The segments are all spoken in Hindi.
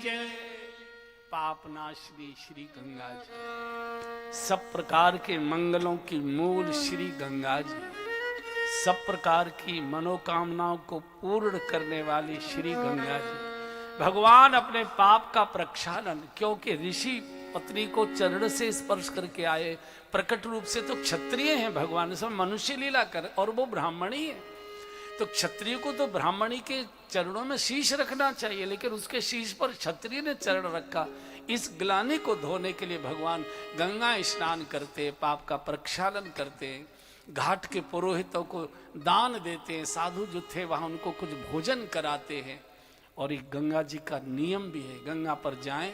जय। पापनाशनी श्री गंगा जी, सब प्रकार के मंगलों की मूल श्री गंगा जी, सब प्रकार की मनोकामनाओं को पूर्ण करने वाली श्री गंगा जी, भगवान अपने पाप का प्रक्षालन, क्योंकि ऋषि पत्नी को चरण से स्पर्श करके आए, प्रकट रूप से तो क्षत्रिय हैं भगवान, सब मनुष्य लीला कर, और वो ब्राह्मणी है, तो क्षत्रिय को तो ब्राह्मणी के चरणों में शीश रखना चाहिए, लेकिन उसके शीश पर क्षत्रिय ने चरण रखा। इस ग्लानि को धोने के लिए भगवान गंगा स्नान करते, पाप का प्रक्षालन करते, घाट के पुरोहितों को दान देते हैं, साधु जो थे वहां उनको कुछ भोजन कराते हैं। और एक गंगा जी का नियम भी है, गंगा पर जाएं,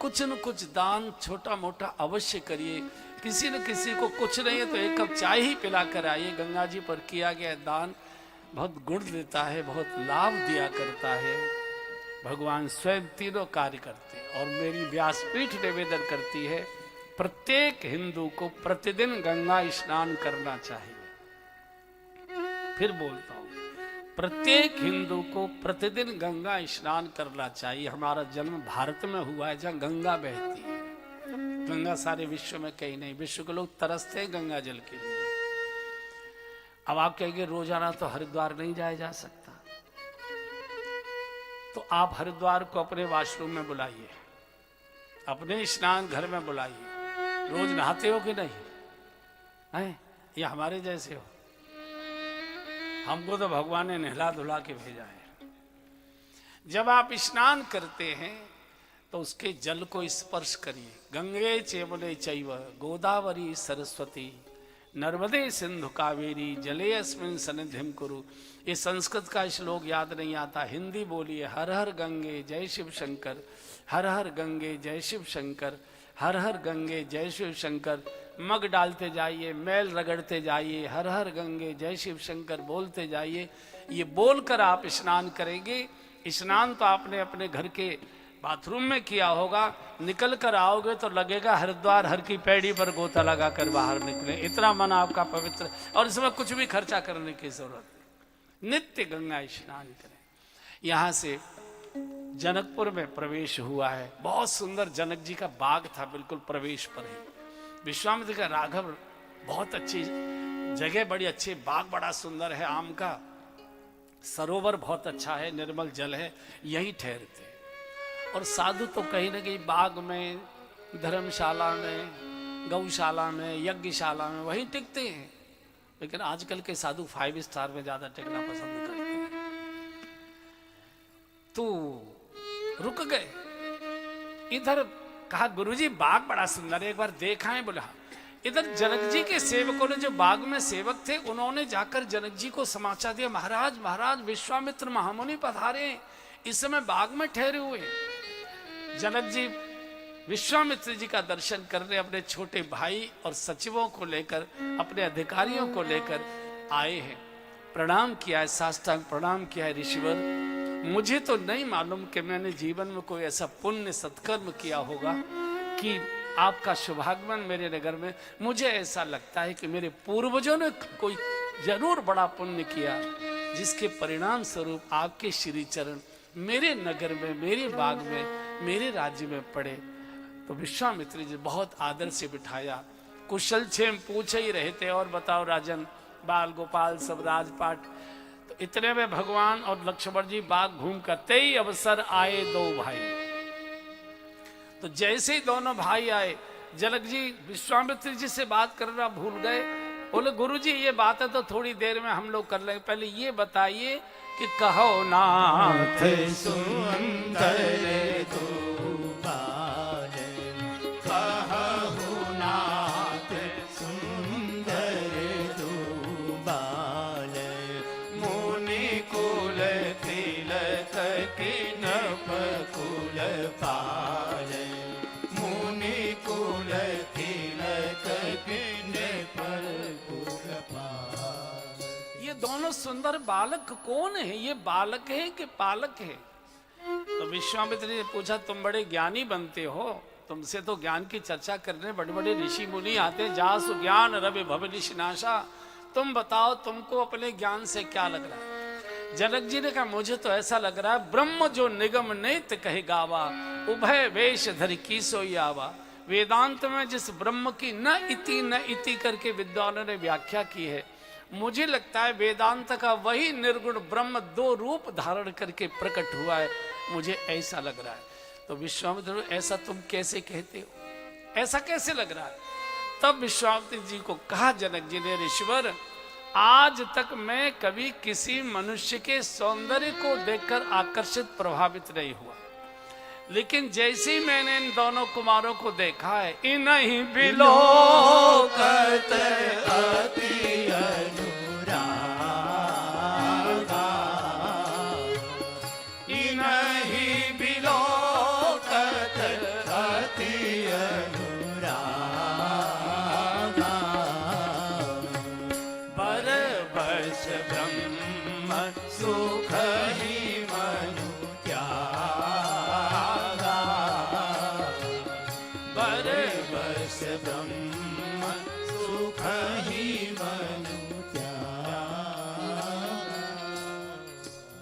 कुछ न कुछ दान छोटा मोटा अवश्य करिए। किसी न किसी को कुछ नहीं है तो एक कप चाय ही पिला कर आइए। गंगा जी पर किया गया दान बहुत गुण देता है, बहुत लाभ दिया करता है। भगवान स्वयं तीनों कार्य करते हैं। और मेरी व्यासपीठ निवेदन करती है, प्रत्येक हिंदू को प्रतिदिन गंगा स्नान करना चाहिए। फिर बोलता हूं, प्रत्येक हिंदू को प्रतिदिन गंगा स्नान करना चाहिए। हमारा जन्म भारत में हुआ है जहां गंगा बहती है। गंगा सारे विश्व में कहीं नहीं, विश्व के लोग तरसते हैं गंगा जल के लिए। अब आप कहेंगे रोजाना तो हरिद्वार नहीं जाया जा सकता, तो आप हरिद्वार को अपने वॉशरूम में बुलाइए, अपने स्नान घर में बुलाइए। रोज नहाते हो कि नहीं है? या हमारे जैसे हो? हमको तो भगवान ने नहला धुला के भेजा है। जब आप स्नान करते हैं तो उसके जल को स्पर्श करिए। गंगे चेवले चैव गोदावरी सरस्वती नर्मदे सिंधु कावेरी जले अस्मिन् सन्निधिं कुरु। ये संस्कृत का श्लोक याद नहीं आता, हिंदी बोलिए। हर हर गंगे जय शिव शंकर, हर हर गंगे जय शिव शंकर, हर हर गंगे जय शिव शंकर। मग डालते जाइए, मैल रगड़ते जाइए, हर हर गंगे जय शिव शंकर बोलते जाइए। ये बोलकर आप स्नान करेंगे। स्नान तो आपने अपने घर के बाथरूम में किया होगा, निकल कर आओगे तो लगेगा हरिद्वार हर की पैड़ी पर गोता लगा कर बाहर निकले, इतना मन आपका पवित्र। और इसमें कुछ भी खर्चा करने की जरूरत नहीं, नित्य गंगा स्नान करें। यहाँ से जनकपुर में प्रवेश हुआ है, बहुत सुंदर जनक जी का बाग था बिल्कुल प्रवेश पर ही। विश्वामित्र का राघव, बहुत अच्छी जगह, बड़ी अच्छी बाग, बड़ा सुंदर है, आम का सरोवर बहुत अच्छा है, निर्मल जल है, यही ठहरते। और साधु तो कहीं ना कहीं बाग में, धर्मशाला में, गौशाला में, यज्ञशाला में वहीं टिकते हैं। लेकिन आजकल के साधु 5 स्टार में ज्यादा टिकना पसंद करते हैं। तो रुक गए इधर, कहा गुरुजी बाग बड़ा सुंदर है, एक बार देखा है। बोला इधर जनक जी के सेवकों ने, जो बाग में सेवक थे, उन्होंने जाकर जनक जी को समाचार दिया, महाराज महाराज विश्वामित्र महामुनि पधारे, इस समय बाग में ठहरे हुए। जनक जी विश्वामित्र जी का दर्शन करने अपने छोटे भाई और सचिवों को लेकर, अपने अधिकारियों को लेकर आए हैं। प्रणाम किया है, साष्टांग प्रणाम किया है। ऋषिवर, मुझे तो नहीं मालूम कि मैंने जीवन में कोई ऐसा पुण्य सत्कर्म किया होगा कि आपका शुभागमन मेरे नगर में। मुझे ऐसा लगता है कि मेरे पूर्वजों ने कोई जरूर बड़ा पुण्य किया, जिसके परिणाम स्वरूप आपके श्री चरण मेरे नगर में, मेरे बाग में, मेरे राज्य में पड़े। तो विश्वामित्र जी बहुत आदर से बिठाया, कुशल क्षेम पूछ ही रहे थे, और बताओ राजन, बाल गोपाल सब राजपाट। तो इतने में भगवान और लक्ष्मण जी बाग घूम करते ही अवसर आए दो भाई। तो जैसे ही दोनों भाई आए, जनक जी विश्वामित्र जी से बात करना भूल गए। बोले गुरु जी ये बात है तो थोड़ी देर में हम लोग कर लेंगे, पहले ये बताइए कि कहो नाथ सुंदर गोपाल, कहो नाथ सुंदर गोपाल, मुनि कुल तिलक की नभ कुल पाल, मुनि कुल तिलक की नभ कुल पाल। ये दोनों सुंदर बालक कौन है? ये बालक है कि पालक है? तो विश्वामित्र ने पूछा, तुम बड़े ज्ञानी बनते हो, तुमसे तो ज्ञान की चर्चा करने बड़े बड़े ऋषि मुनि आते, जासु ज्ञान रवि भव निशिनाशा। तुम बताओ तुमको अपने ज्ञान से क्या लग रहा है? जनक जी ने कहा मुझे तो ऐसा लग रहा है ब्रह्म जो निगम नेत कहे गावा, उभय वेश धरि की सोई आवा। वेदांत में जिस ब्रह्म की न इति करके विद्वानों ने व्याख्या की है, मुझे लगता है वेदांत का वही निर्गुण ब्रह्म दो रूप धारण करके प्रकट हुआ है, मुझे ऐसा लग रहा है। तो विश्वामित्र, ऐसा तुम कैसे कहते हो, ऐसा कैसे लग रहा है? तब विश्वामित्र जी को कहा जनक जी ने, ऋषिवर आज तक मैं कभी किसी मनुष्य के सौंदर्य को देखकर आकर्षित प्रभावित नहीं हुआ, लेकिन जैसे ही मैंने इन दोनों कुमारों को देखा है, इन्हीं बिलोकत अति अनुरागा, इन्हीं बिलोकत अति अनुरागा, परवश ब्रह्म सुख ही मनु त्यागा, परवश ब्रह्म सुख ही मनु त्यागा।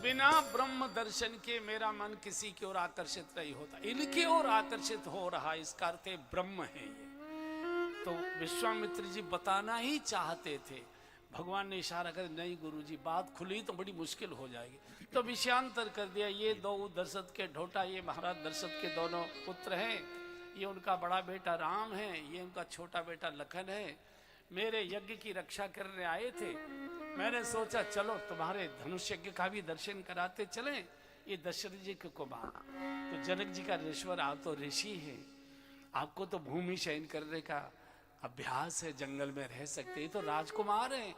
बिना ब्रह्म दर्शन के मेरा मन किसी की ओर आकर्षित नहीं होता, इनकी ओर आकर्षित हो रहा, इसका अर्थ है ब्रह्म है ये। तो विश्वामित्र जी बताना ही चाहते थे, भगवान ने इशारा कर, नहीं गुरुजी बात खुली तो बड़ी मुश्किल हो जाएगी, तो विषयांतर कर दिया। ये दो दशरथ के ढोटा, ये महाराज दशरथ के दोनों पुत्र हैं, ये उनका बड़ा बेटा राम है, ये उनका छोटा बेटा लखन है, मेरे यज्ञ की रक्षा करने आए थे। मैंने सोचा चलो तुम्हारे धनुष यज्ञ का भी दर्शन कराते चलें, ये दशरथ जी के कुमार। तो जनक जी का, ऋषिवर आप तो ऋषि हैं, आपको तो भूमि शयन करने का अभ्यास है, जंगल में रह सकते, ये तो राजकुमार हैं,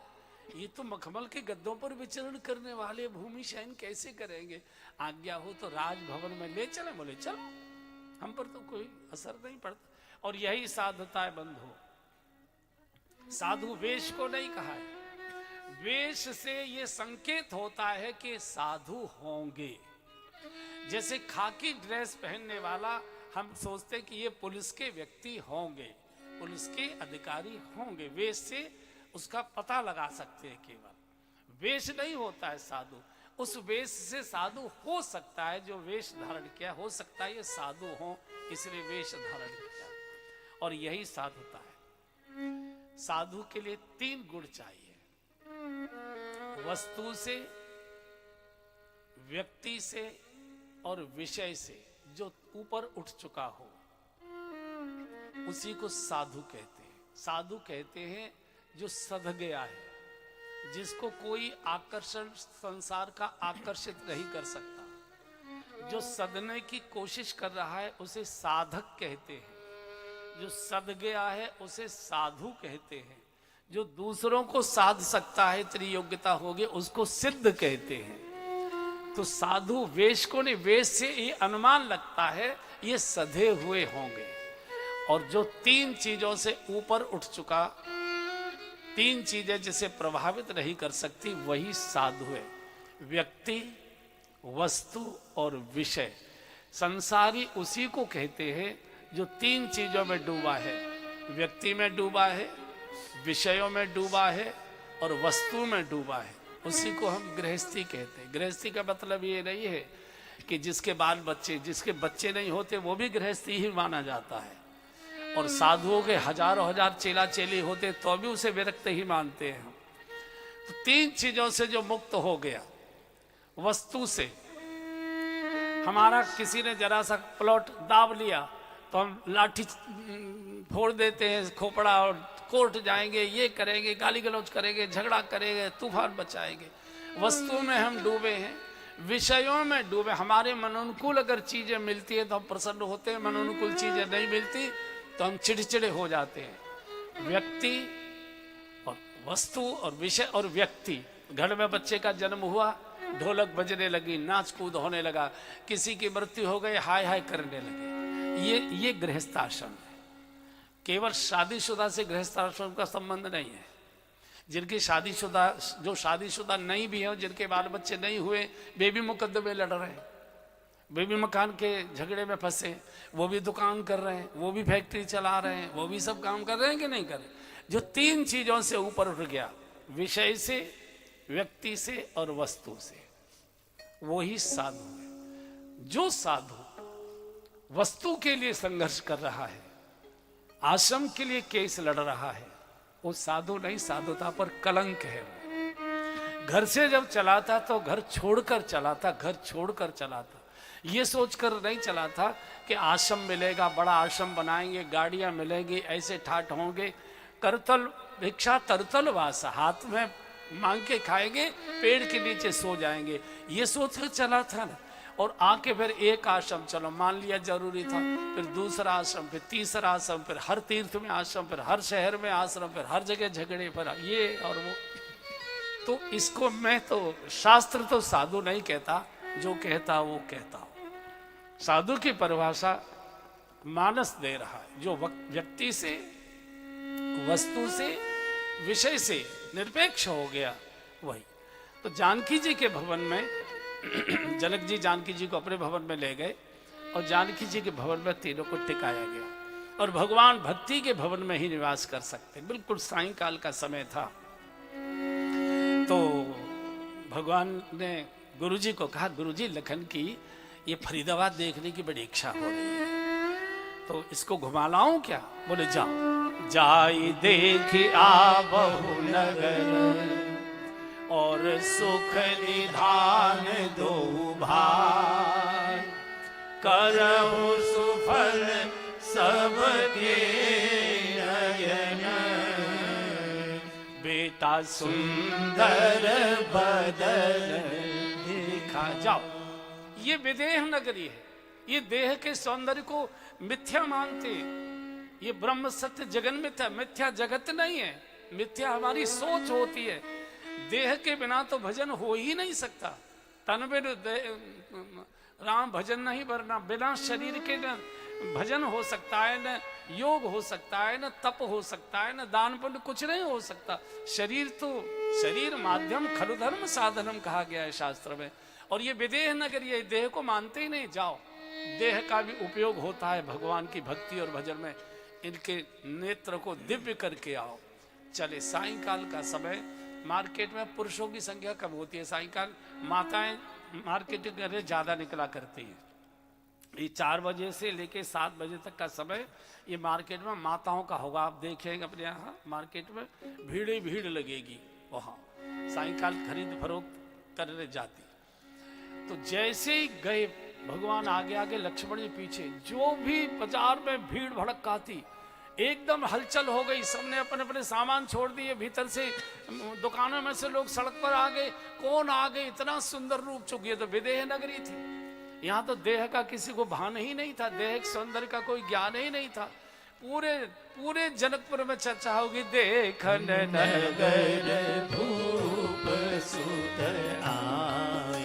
ये तो मखमल के गद्दों पर विचरण करने वाले भूमि शयन कैसे करेंगे? आज्ञा हो तो राजभवन में ले चले। बोले चलो, हम पर तो कोई असर नहीं पड़ता। और यही साधुता है बंधु, साधु वेश को नहीं कहा है, वेश से ये संकेत होता है कि साधु होंगे। जैसे खाकी ड्रेस पहनने वाला हम सोचते कि ये पुलिस के व्यक्ति होंगे, पुलिस के अधिकारी होंगे, वेश से उसका पता लगा सकते हैं। केवल वेश नहीं होता है साधु, उस वेश से साधु हो सकता है, जो वेश धारण किया हो सकता है ये साधु हो, इसलिए वेश धारण किया। और यही साधुता है। साधु के लिए 3 गुण चाहिए, वस्तु से, व्यक्ति से और विषय से। जो ऊपर उठ चुका हो उसी को साधु कहते हैं। साधु कहते हैं जो सध गया है, जिसको कोई आकर्षण संसार का आकर्षित नहीं कर सकता, जो सधने की कोशिश कर रहा है उसे साधक कहते हैं, जो सध गया है उसे साधु कहते हैं, जो दूसरों को साध सकता है, त्रियोग्यता होगी, उसको सिद्ध कहते हैं। तो साधु वेश को नहीं, वेश से ये अनुमान लगता है ये सधे हुए होंगे। और जो 3 चीजों से ऊपर उठ चुका, 3 चीजें जिसे प्रभावित नहीं कर सकती, वही साधु है। व्यक्ति, वस्तु और विषय। संसारी उसी को कहते हैं जो 3 चीजों में डूबा है, व्यक्ति में डूबा है, विषयों में डूबा है और वस्तु में डूबा है, उसी को हम गृहस्थी कहते हैं। गृहस्थी का मतलब ये नहीं है कि जिसके बाल बच्चे, जिसके बच्चे नहीं होते वो भी गृहस्थी ही माना जाता है। और साधुओं के हजारों हजार चेला चेली होते तो भी उसे विरक्त ही मानते हैं। तो 3 चीजों से जो मुक्त हो गया, वस्तु से, हमारा किसी ने जरा सा प्लॉट दाब लिया तो हम लाठी फोड़ देते हैं, खोपड़ा, और कोर्ट जाएंगे, ये करेंगे, गाली गलौज करेंगे, झगड़ा करेंगे, तूफान बचाएंगे। वस्तु में हम डूबे हैं, विषयों में डूबे। हमारे मनोनुकूल अगर चीजें मिलती है तो हम प्रसन्न होते हैं, मनोनुकूल चीजें नहीं मिलती तो हम चिड़चिड़े हो जाते हैं। व्यक्ति और वस्तु और विषय और व्यक्ति। घर में बच्चे का जन्म हुआ, ढोलक बजने लगी, नाच कूद होने लगा, किसी की मृत्यु हो गई, हाय हाय करने लगे। ये गृहस्थाश्रम है। केवल शादीशुदा से गृहस्थाश्रम का संबंध नहीं है। जिनकी शादीशुदा, जो शादीशुदा नहीं भी है, जिनके बाल बच्चे नहीं हुए, वे भी मुकदमे लड़ रहे हैं, वे भी मकान के झगड़े में फंसे, वो भी दुकान कर रहे हैं, वो भी फैक्ट्री चला रहे हैं, वो भी सब काम कर रहे हैं कि नहीं कर रहे। जो 3 चीजों से ऊपर उठ गया, विषय से, व्यक्ति से और वस्तु से, वो ही साधु है। जो साधु वस्तु के लिए संघर्ष कर रहा है, आश्रम के लिए केस लड़ रहा है, वो साधु नहीं, साधुता पर कलंक है। वो घर से जब चला था तो घर छोड़कर चला था, घर छोड़कर चला था। ये सोचकर नहीं चला था कि आश्रम मिलेगा, बड़ा आश्रम बनाएंगे, गाड़ियां मिलेंगी, ऐसे ठाठ होंगे, करतल भिक्षा तरतल वासा, हाथ में मांग के खाएंगे, पेड़ के नीचे सो जाएंगे, ये सोचकर चला था ना। और आके फिर एक आश्रम चलो मान लिया जरूरी था, फिर दूसरा आश्रम, फिर तीसरा आश्रम, फिर हर तीर्थ में आश्रम, फिर हर शहर में आश्रम, फिर हर जगह झगड़े, फिर ये और वो। तो इसको मैं तो शास्त्र तो साधु नहीं कहता, जो कहता वो कहता हूं। साधु की परिभाषा मानस दे रहा है, जो व्यक्ति से, वस्तु से, विषय से निरपेक्ष हो गया वही। तो जानकी जी के भवन में जनक जी जानकी जी को अपने भवन में ले गए और जानकी जी के भवन में तीनों को टिकाया गया। और भगवान भक्ति के भवन में ही निवास कर सकते। बिल्कुल सायंकाल का समय था, तो भगवान ने गुरुजी को कहा, गुरुजी लखन की ये फरीदाबाद देखने की बड़ी इच्छा हो रही है, तो इसको घुमा लाऊं क्या? बोले जाओ। जाई देख आबहु नगर और सुख निधान दो भाई, करहु सुफल सबके नयन, बेटा सुंदर बदन देखा। जाओ, ये विदेह नगरी है, ये देह के सौंदर्य को मिथ्या मानते हैं। ये ब्रह्म सत्य जगन मिथ्या, मिथ्या जगत नहीं है, मिथ्या हमारी सोच होती है। देह के बिना तो भजन हो ही नहीं सकता। तन बिन राम भजन नहीं भरना, बिना शरीर के न भजन हो सकता है, न योग हो सकता है, न तप हो सकता है, न दान पुण्य, कुछ नहीं हो सकता। शरीर तो, शरीर माध्यम खलु धर्म साधनम कहा गया है शास्त्र में। और ये विदेह नगर, ये देह को मानते ही नहीं। जाओ, देह का भी उपयोग होता है भगवान की भक्ति और भजन में, इनके नेत्र को दिव्य करके आओ। चले, सायंकाल का समय, मार्केट में पुरुषों की संख्या कम होती है, सायंकाल माताएं मार्केट करने ज्यादा निकला करती हैं। ये 4 बजे से लेके 7 बजे तक का समय ये मार्केट में माताओं का होगा। आप देखेंगे अपने यहाँ मार्केट में भीड़ ही भीड़ लगेगी, वहाँ सायंकाल खरीद फरोख्त करने जाती। तो जैसे ही गए भगवान आगे आगे, लक्ष्मण जी पीछे, जो भी बाजार में भीड़ भड़का थी, एकदम हलचल हो गई। सबने अपने अपने सामान छोड़ दिए, भीतर से दुकानों में से लोग सड़क पर आ गए। कौन आ गए? इतना सुंदर रूप चुकी है। तो विदेह नगरी थी, यहाँ तो देह का किसी को भान ही नहीं था, देह के सौंदर्य का कोई ज्ञान ही नहीं था। पूरे जनकपुर में चर्चा होगी, देखन नगर भूप सुत आए,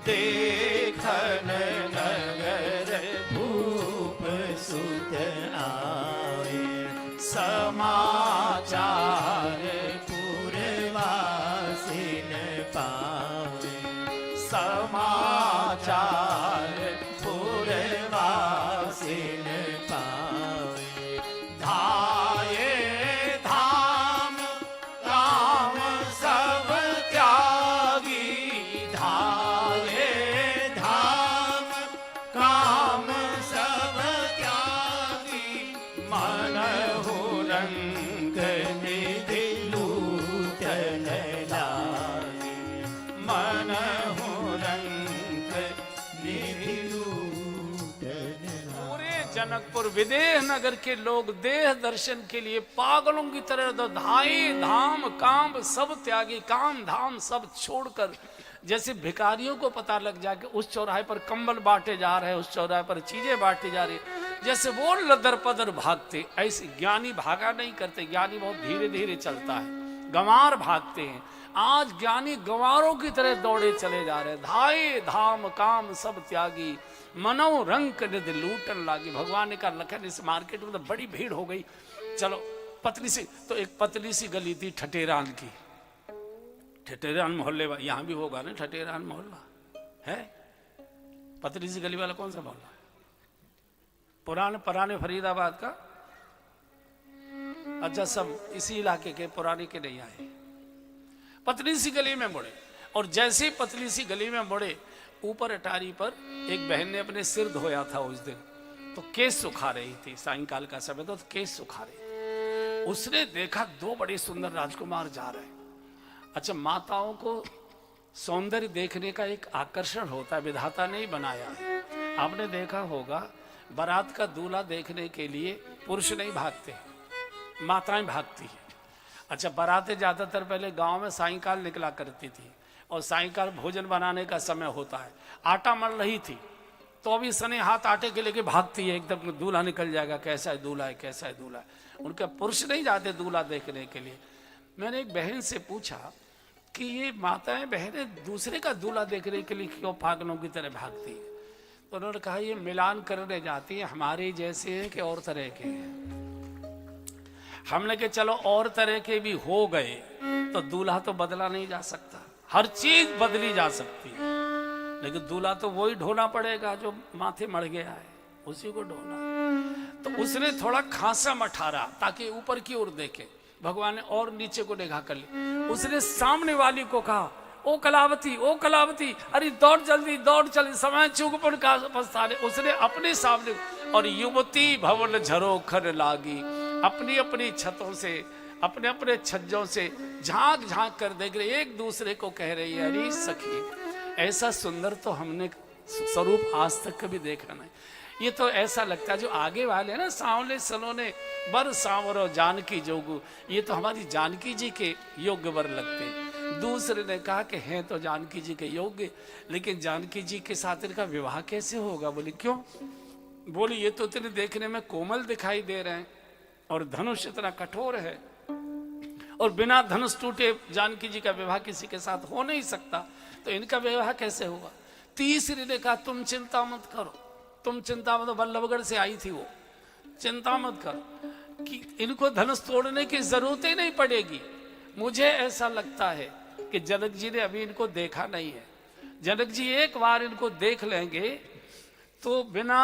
देखन नगर भूप सुत आए, समाचार पुरवासिन पावे, समाचार पुरवासिन पावे, धाये धाम राम सब त्यागी, धाये धाम काम सब त्यागी, मन रंग निधि लूटन लागी, मन रंग निधि लूटन। पूरे जनकपुर विदेह नगर के लोग देह दर्शन के लिए पागलों की तरह धाये धाम काम सब त्यागी, काम धाम सब छोड़कर, जैसे भिखारियों को पता लग जाए कि उस चौराहे पर कंबल बांटे जा रहे हैं, उस चौराहे पर चीजें बांटी जा रही, जैसे वो लदर पदर भागते, ऐसे ज्ञानी भागा नहीं करते। ज्ञानी बहुत धीरे धीरे चलता है, गंवार भागते हैं। आज ज्ञानी गंवारों की तरह दौड़े चले जा रहे हैं। धाये धाम काम सब त्यागी, मनो रंग निधि लूटन लागी। भगवान ने कहा, लखन इस मार्केट में तो बड़ी भीड़ हो गई, चलो पतली सी, तो एक पतली सी गली थी ठठेरान की, ठठेरान मोहल्ले वाला, यहाँ भी होगा ना ठठेरान मोहल्ला है। पतली सी गली वाला कौन सा मोहल्ला है? पुराने फरीदाबाद का। अच्छा, सब इसी इलाके के, पुराने के नहीं आए। पतली सी गली में मुड़े, और जैसे ही पतली सी गली में मुड़े, ऊपर अटारी पर एक बहन ने अपने सिर धोया था उस दिन, तो केस सुखा रही थी, सायंकाल का समय तो केस सुखा रही थी। उसने देखा 2 बड़े सुंदर राजकुमार जा रहे हैं। अच्छा, माताओं को सौंदर्य देखने का एक आकर्षण होता है, विधाता ने ही बनाया है। आपने देखा होगा बारात का दूल्हा देखने के लिए पुरुष नहीं भागते, माताएं भागती है। अच्छा, बारातें ज्यादातर पहले गांव में सायंकाल निकला करती थी, और सायंकाल भोजन बनाने का समय होता है। आटा मल रही थी तो अभी सने हाथ आटे के लेके भागती है, एकदम दूल्हा निकल जाएगा, कैसा है दूल्हा है, कैसा है दूल्हा है। उनके पुरुष नहीं जाते दूल्हा देखने के लिए। मैंने एक बहन से पूछा कि ये माताएं बहनें दूसरे का दूल्हा देखने के लिए क्यों पागलों की तरह भागती है? तो उन्होंने कहा ये मिलान करने जाती है, हमारे जैसे हैं कि और तरह के हैं। हमने के चलो और तरह के भी हो गए तो दूल्हा तो बदला नहीं जा सकता, हर चीज बदली जा सकती है, लेकिन दूल्हा तो वही ढोना पड़ेगा जो माथे मर गया है, उसी को ढोना। तो उसने थोड़ा खांसा मठारा ताकि ऊपर की ओर देखे, भगवान ने और नीचे को निगाह कर ली। उसने सामने वाली को कहा, ओ कलावती, ओ कलावती, अरे दौड़ जल्दी, दौड़ चल, समय चूकपन का पछताने। उसने अपने सामने, और युवती भवन झरोखर लागी, अपनी अपनी छतों से, अपने अपने छज्जों से झांक झांक कर देख रहे, एक दूसरे को कह रही है, अरे सखी ऐसा सुंदर तो हमने स्वरूप आज तक कभी देखा नहीं। ये तो ऐसा लगता है जो आगे वाले ना, सांवले सलोने बर सांवरो जानकी जोगू, ये तो हमारी जानकी जी के योग्य वर लगते हैं। दूसरे ने कहा कि हैं तो जानकी जी के योग्य, लेकिन जानकी जी के साथ इनका विवाह कैसे होगा? बोली क्यों? बोली ये तो इतने देखने में कोमल दिखाई दे रहे हैं और धनुष इतना कठोर है, और बिना धनुष टूटे जानकी जी का विवाह किसी के साथ हो नहीं सकता, तो इनका विवाह कैसे होगा? तीसरी ने कहा तुम चिंता मत करो, तुम चिंता मत, बल्लभगढ़ से आई थी वो, चिंता मत करो कि इनको धनुष तोड़ने की जरूरत ही नहीं पड़ेगी। मुझे ऐसा लगता है कि जनक जी ने अभी इनको देखा नहीं है, जनक जी एक बार इनको देख लेंगे तो बिना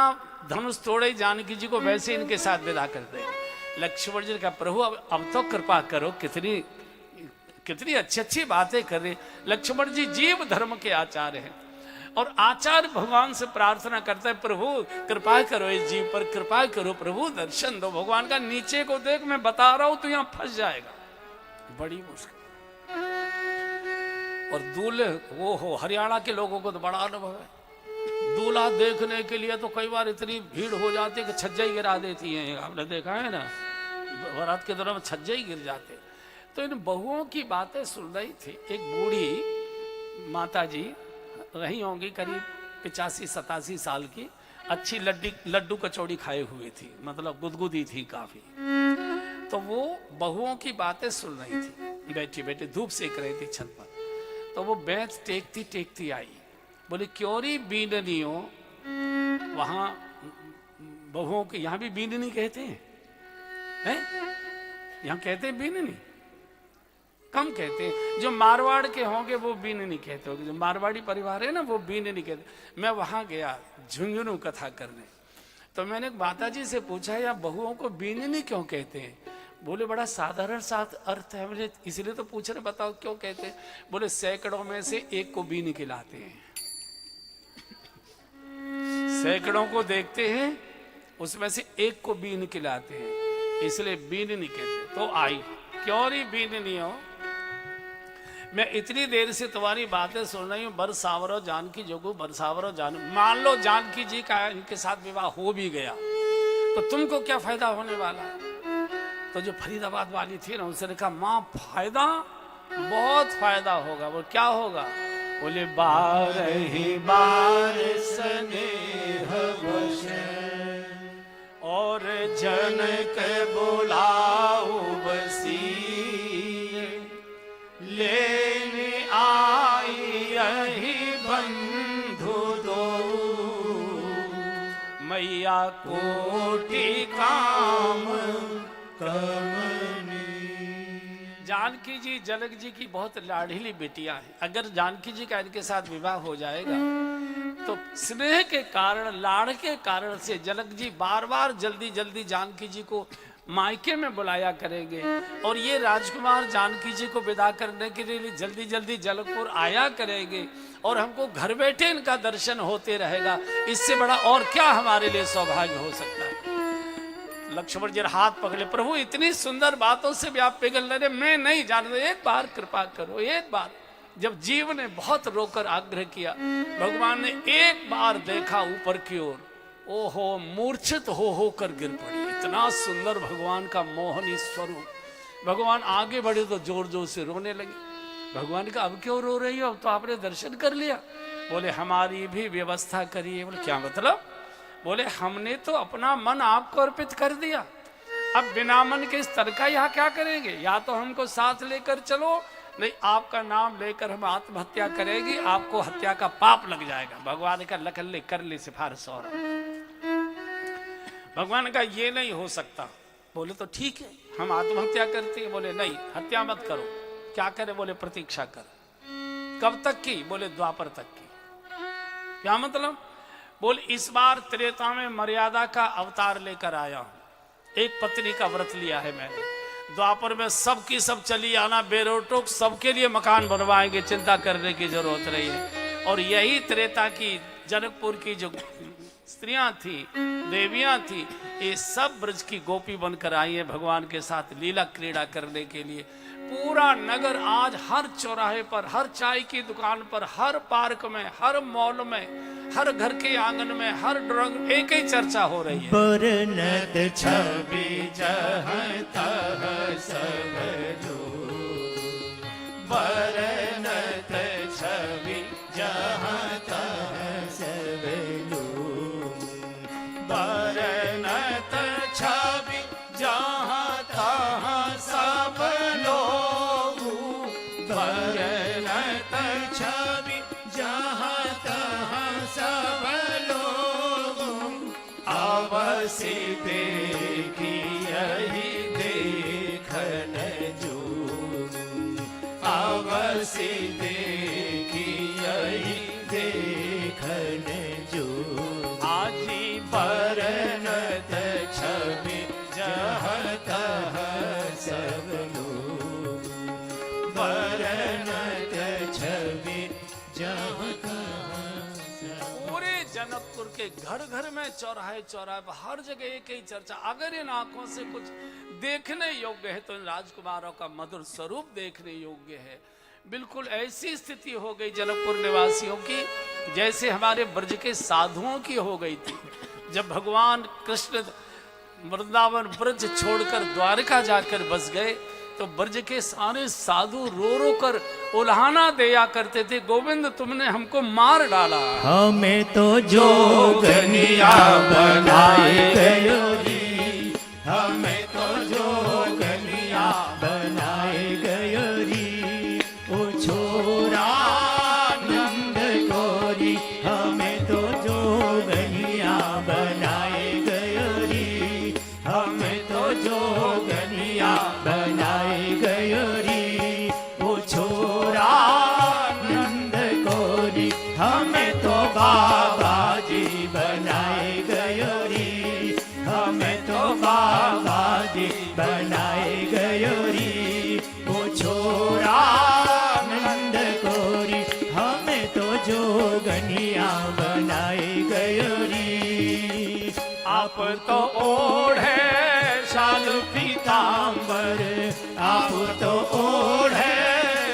धनुष तोड़े जानकी जी को वैसे इनके साथ विदा कर देंगे। लक्ष्मण जी ने कहा प्रभु अब तो कृपा करो, कितनी कितनी अच्छी अच्छी बातें कर रहे। लक्ष्मण जी जीव धर्म के आचार्य हैं, और आचार्य भगवान से प्रार्थना करते हैं प्रभु कृपा करो इस जीव पर, कृपा करो प्रभु, दर्शन दो। भगवान का नीचे को देख, मैं बता रहा हूं तो यहां फंस जाएगा, बड़ी मुश्किल। और दूल्हे वो हो, हरियाणा के लोगों को तो बड़ा अनुभव है, दूल्हा देखने के लिए तो कई बार इतनी भीड़ हो जाती है कि छज्जा ही गिरा देती है। आपने देखा है ना, बारात के दौरान छज्जा ही गिर जाते। तो इन बहुओं की बातें सुन रही थी। एक बूढ़ी माता जी रही होंगी करीब 85-87 साल की, अच्छी लड्डू कचौड़ी खाए हुए थी, मतलब गुदगुदी थी काफी। तो वो बहुओं की बातें सुन रही थी, बैठी बैठी धूप सेक रही थी छत पर। तो वो बेंच टेकती टेकती आई, बोले क्योरी बीननियों, वहां बहुओं के, यहां भी बीननी कहते हैं, यहां कहते हैं बीननी, कम कहते हैं। जो मारवाड़ के होंगे वो बीननी कहते होंगे, जो मारवाड़ी परिवार है ना वो बीननी कहते। मैं वहां गया झुंझुनू कथा करने, तो मैंने माता जी से पूछा या बहुओं को बीननी क्यों कहते हैं? बोले बड़ा साधारण सा अर्थ है, मुझे इसलिए तो पूछ रहे, बताओ क्यों कहते हैं? बोले सैकड़ों में से एक को बीन खिलाते हैं, सैकड़ों को देखते हैं उसमें से एक को बीन खिलाते हैं, इसलिए बीननी कहते। तो आई क्यों री बीननी हो, मैं इतनी देर से तुम्हारी बातें सुन रही हूँ, बरसावरो जानकी जोगू, बरसावरो जान, मान लो जानकी जी का इनके साथ विवाह हो भी गया तो तुमको क्या फायदा होने वाला? तो जो फरीदाबाद वाली थी ना, उसने कहा माँ फायदा, बहुत फायदा होगा। वो क्या होगा? बोले बारही बार स्नेह वश, और जनक बुलाऊ बसी, लेने आई यही बंधु दो, मैया कोटि काम कमनी। जानकी जी जनक जी की बहुत लाडली बेटियां हैं। अगर जानकी जी का इनके साथ विवाह हो जाएगा तो स्नेह के कारण, लाड़ के कारण से जनक जी बार बार जल्दी जल्दी जानकी जी को मायके में बुलाया करेंगे और ये राजकुमार जानकी जी को विदा करने के लिए जल्दी जल्दी जनकपुर आया करेंगे और हमको घर बैठे इनका दर्शन होते रहेगा। इससे बड़ा और क्या हमारे लिए सौभाग्य हो सकता है। लक्ष्मण जी हाथ पकड़े, प्रभु इतनी सुंदर बातों से भी आप पिघल रहे, मैं नहीं जानता, एक बार कृपा करो, एक बार। जब जीव ने बहुत रोकर आग्रह किया, भगवान ने एक बार देखा ऊपर की ओर, ओहो मूर्छित हो कर गिर पड़ी। इतना सुंदर भगवान का मोहनी स्वरूप। भगवान आगे बढ़े तो जोर जोर से रोने लगे। भगवान का अब क्यों रो रही हो, अब तो आपने दर्शन कर लिया। बोले हमारी भी व्यवस्था करिए। बोले क्या मतलब? बोले हमने तो अपना मन आपको अर्पित कर दिया, अब बिना मन के इस तरह का यहाँ क्या करेंगे? या तो हमको साथ लेकर चलो, नहीं आपका नाम लेकर हम आत्महत्या करेंगे, आपको हत्या का पाप लग जाएगा। भगवान का लखन ले कर ले सिफारिश। और भगवान का ये नहीं हो सकता। बोले तो ठीक है हम आत्महत्या करते हैं। बोले नहीं हत्या मत करो। क्या करे? बोले प्रतीक्षा कर। कब तक की? बोले द्वापर तक की। क्या मतलब? बोले इस बार त्रेता में मर्यादा का अवतार लेकर आया हूं। एक पत्नी का व्रत लिया है मैंने। द्वापर में सबकी सब चली आना, बेरोटोक सबके लिए मकान बनवाएंगे, चिंता करने की जरूरत नहीं है। और यही त्रेता की जनकपुर की जो स्त्रियां थी, देवियां थी, ये सब ब्रज की गोपी बनकर आई है भगवान के साथ लीला क्रीड़ा करने के लिए। पूरा नगर आज हर चौराहे पर, हर चाय की दुकान पर, हर पार्क में, हर मॉल में, हर घर के आंगन में, हर ड्रंग एक ही चर्चा हो रही है। बरनत छवि जहाँ तहाँ सब लोग, बरनत छवि जहाँ तहाँ सब लोग, बरनत छवि जहाँ तहाँ सब लोग, बरनत छवि जहाँ तहाँ सब लोग, अवश्य देखी यही देखन जो, अवश्य देखी यही देखन जो, आजी बरनत छवि जहाँ तहाँ सब लोग, बरनत छवि जहाँ तहाँ सब। पूरे जनकपुर के घर घर में, चौराहे चौराहे पर, हर जगह एक ही चर्चा। अगर इन आंखों से कुछ देखने योग्य है तो इन राजकुमारों का मधुर स्वरूप देखने योग्य है। बिल्कुल ऐसी स्थिति हो गई जनकपुर निवासियों की जैसे हमारे ब्रज के साधुओं की हो गई थी। जब भगवान कृष्ण वृंदावन ब्रज छोड़कर द्वारका जाकर बस गए तो ब्रज के सारे साधु रो रो कर उल्हाना दिया करते थे, गोविंद तुमने हमको मार डाला। हमें तो जोगनिया बनाए गयो री, हमें तो जोगनिया बनाए गयो री, ओ छोरा नंद गोरी, हमें तो जोगनिया बनाए गयो री, हमें तो जोगनिया बनाए गयो री, ओ छोरा नंद गोरी, हमें तो बाबा जी बनाए गयो री, हमें तो बाबा जी बनाए गयो री, ओ छोरा नंद गोरी, हमें तो जोगनिया बनाए गयो री। आप तो ओढ़े शाल पीतांबर, आप तो ओढ़े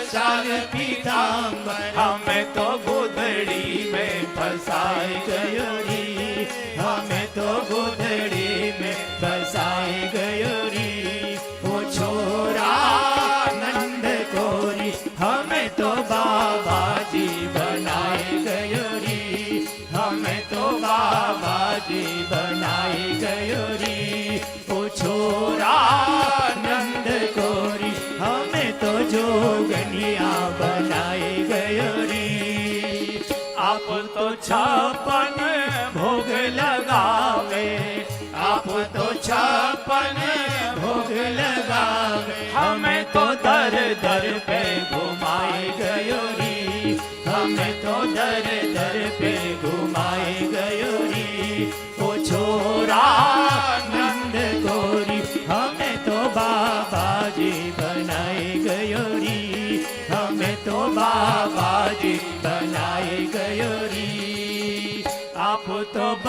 शाल पीतांबर, हमें तो गुदड़ी में फंसाए गयो री, हमें तो गुदड़ी में फंसाए गयो री, ओ छोरा नंद गोरी, हमें तो बाबा जी बनाए गयो री, हमें तो बाबा जी बनाए गयो री, ओ छोरा नंद गोरी, हमें तो जोगनिया बनाए गयो री। आप तो छप्पन भोग लगावे, आप तो छप्पन भोग लगावे, हमें तो दर दर पे घुमाए गयो री, हमें तो दर दर पे घुमाए गयो री, ओ छोरा नंद गोरी,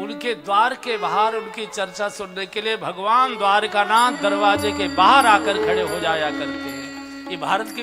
उनके द्वार के बाहर उनकी चर्चा सुनने के लिए भगवान द्वारकानाथ दरवाजे के बाहर आकर खड़े हो जाया करते हैं। ये भारत की